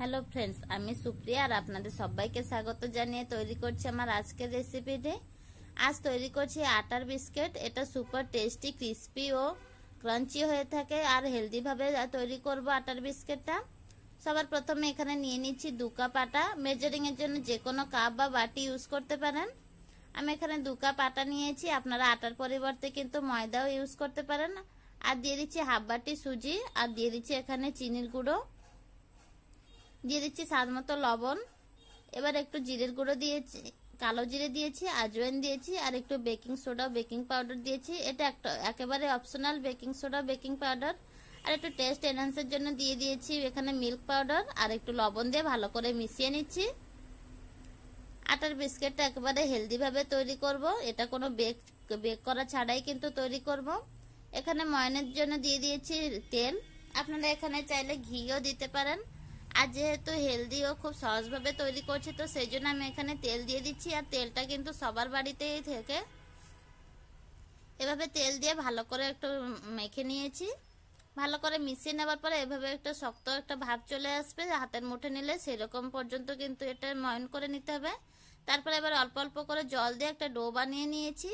Hello friends, আমি সুপ্রিয়া আর আপনাদের সবাইকে স্বাগত জানিয়ে তৈরি করছি আমার আজকের রেসিপিতে। আজ তৈরি করছি আটার বিস্কিট। এটা সুপার টেস্টি, ক্রিস্পি ও ক্রাঞ্চি হয়ে থাকে আর হেলদি ভাবে তৈরি করব আটার বিস্কিটটা। সবার প্রথমে এখানে নিয়ে নিচ্ছি 2 কাপ আটা। মেজারিং এর জন্য যে কোনো কাপ বা বাটি ইউজ করতে পারেন। আমি এখানে 2 কাপ আটা নিয়েছি, আপনারা আটার পরিবর্তে কিন্তু ময়দাও ইউজ করতে পারেন। আর দিয়ে দিচ্ছি হাফ বাটি সুজি, আর দিয়ে দিচ্ছি এখানে চিনির গুঁড়ো, দিয়ে দিচ্ছি স্বাদ মতো লবণ। এবার একটু জিরের গুঁড়ো দিয়েছি, কালো জিরে দিয়েছি, আজওয়াইন দিয়েছি, আর একটু বেকিং সোডা, বেকিং পাউডার দিয়েছি। এটা একেবারে optional, baking soda, baking powder. আর একটু টেস্ট এনহান্সের জন্য দিয়ে দিয়েছি এখানে মিল্ক পাউডার, আর একটু লবণ দিয়ে ভালো করে মিশিয়ে নিচ্ছি। আটার বিস্কিটটা একেবারে হেলদি ভাবে তৈরি করব। এটা কোনো বেক করা ছাড়াই কিন্তু তৈরি করব। এখানে ময়নের জন্য দিয়ে দিয়েছি তেল, আপনারা এখানে চাইলে ঘিও দিতে পারেন। আর যেহেতু হেলদি ও খুব সহজভাবে তৈরি করছি, তো সেই জন্য আমি এখানে তেল দিয়ে দিচ্ছি। আর তেলটা কিন্তু সবার বাড়িতেই থাকে। এভাবে তেল দিয়ে ভালো করে একটু মেখে নিয়েছি। ভালো করে মিশিয়ে নেওয়ার পরে এভাবে একটা শক্ত একটা ভাব চলে আসবে, হাতের মুঠে নিলে সেরকম পর্যন্ত কিন্তু এটা ময়ন করে নিতে হবে। তারপরে এবার অল্প অল্প করে জল দিয়ে একটা ডো বানিয়ে নিয়েছি।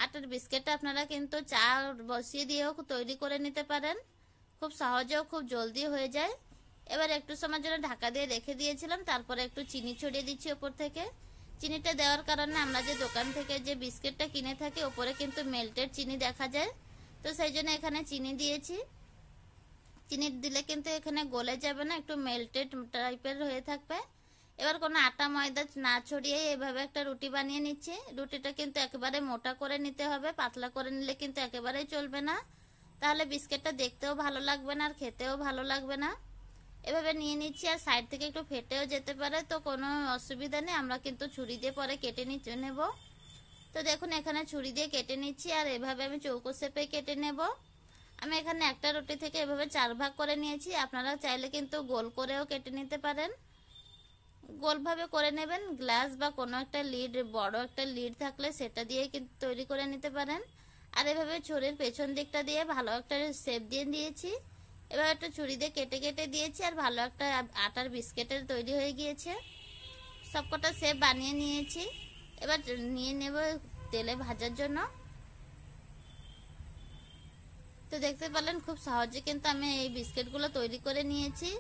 আটার বিস্কিটটা আপনারা কিন্তু চা বসিয়ে দিয়েও তৈরি করে নিতে পারেন, খুব সহজেও খুব জলদি হয়ে যায়। এবার একটু সময়ের জন্য ঢাকা দিয়ে রেখে দিয়েছিলাম। তারপরে একটু চিনি ছড়িয়ে দিচ্ছি ওপর থেকে। চিনিটা দেওয়ার কারণে আমরা যে দোকান থেকে যে বিস্কিটটা কিনে থাকি ওপরে কিন্তু মেল্টেড চিনি দেখা যায়, তো সেই জন্য এখানে চিনি দিয়েছি। চিনি দিলে কিন্তু এখানে গলে যাবে না, একটু মেল্টেড টাইপের হয়ে থাকবে। এবার কোনো আটা ময়দা না ছড়িয়ে এভাবে একটা রুটি বানিয়ে নিচ্ছি। রুটিটা কিন্তু একেবারে মোটা করে নিতে হবে, পাতলা করে নিলে কিন্তু একেবারেই চলবে না, তাহলে বিস্কিটটা দেখতেও ভালো লাগবে না আর খেতেও ভালো লাগবে না। এভাবে নিয়ে নিচ্ছি, আর সাইড থেকে একটু ফেটেও যেতে পারে, তো কোনো অসুবিধা নেই, আমরা কিন্তু ছুরি দিয়ে পরে কেটে নেব। তো দেখুন এখানে ছুরি দিয়ে কেটে নিচ্ছি, আর এভাবে আমি চৌকো শেপে কেটে নেব। আমি এখানে একটা রুটি থেকে এভাবে 4 ভাগ করে নিয়েছি, আপনারা চাইলে কিন্তু গোল করেও কেটে নিতে পারেন। গোলভাবে করে নেবেন। গ্লাস বা কোনো একটা লিড, বড় একটা লিড থাকলে সেটা দিয়ে কিন্তু তৈরি করে নিতে পারেন। আর এভাবে ছুরির পেছন দিকটা দিয়ে ভালো একটা শেপ দিয়ে দিয়েছি। এবার একটা ছুরি দিয়ে কেটে কেটে দিয়েছি, আর ভালো একটা আটার বিস্কিটের তৈরি হয়ে গিয়েছে। সবকটা শেপ বানিয়ে নিয়েছি। এবার নিয়ে নেব তেলে ভাজার জন্য। তো দেখতে পেলেন খুব সহজে কিন্তু আমি এই বিস্কিটগুলো তৈরি করে নিয়েছি।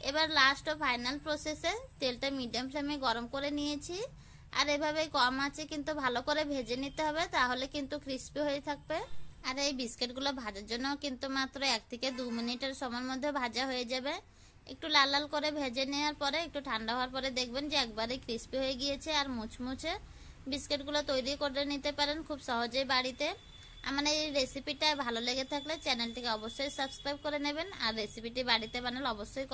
এবার লাস্ট ও ফাইনাল প্রসেসে তেলটা মিডিয়াম ফ্লেমে গরম করে নিয়েছি, আর এভাবে কম আঁচে কিন্তু ভালো করে ভেজে নিতে হবে, তাহলে কিন্তু ক্রিস্পি হয়ে থাকবে। আর এই বিস্কিটগুলো ভাজার জন্য কিন্তু মাত্র 1 থেকে 2 মিনিটের সময়ের মধ্যে ভাজা হয়ে যাবে। একটু লাল লাল করে ভেজে নেওয়ার পরে একটু ঠান্ডা হওয়ার পরে দেখবেন যে একবারে ক্রিস্পি হয়ে গিয়েছে, আর মুচমুচে বিস্কিটগুলো তৈরি করে নিতে পারেন খুব সহজেই বাড়িতে। আমার এই রেসিপিটা ভালো লেগে থাকলে চ্যানেলটিকে অবশ্যই সাবস্ক্রাইব করে নেবেন, আর রেসিপিটি বাড়িতে বানালে অবশ্যই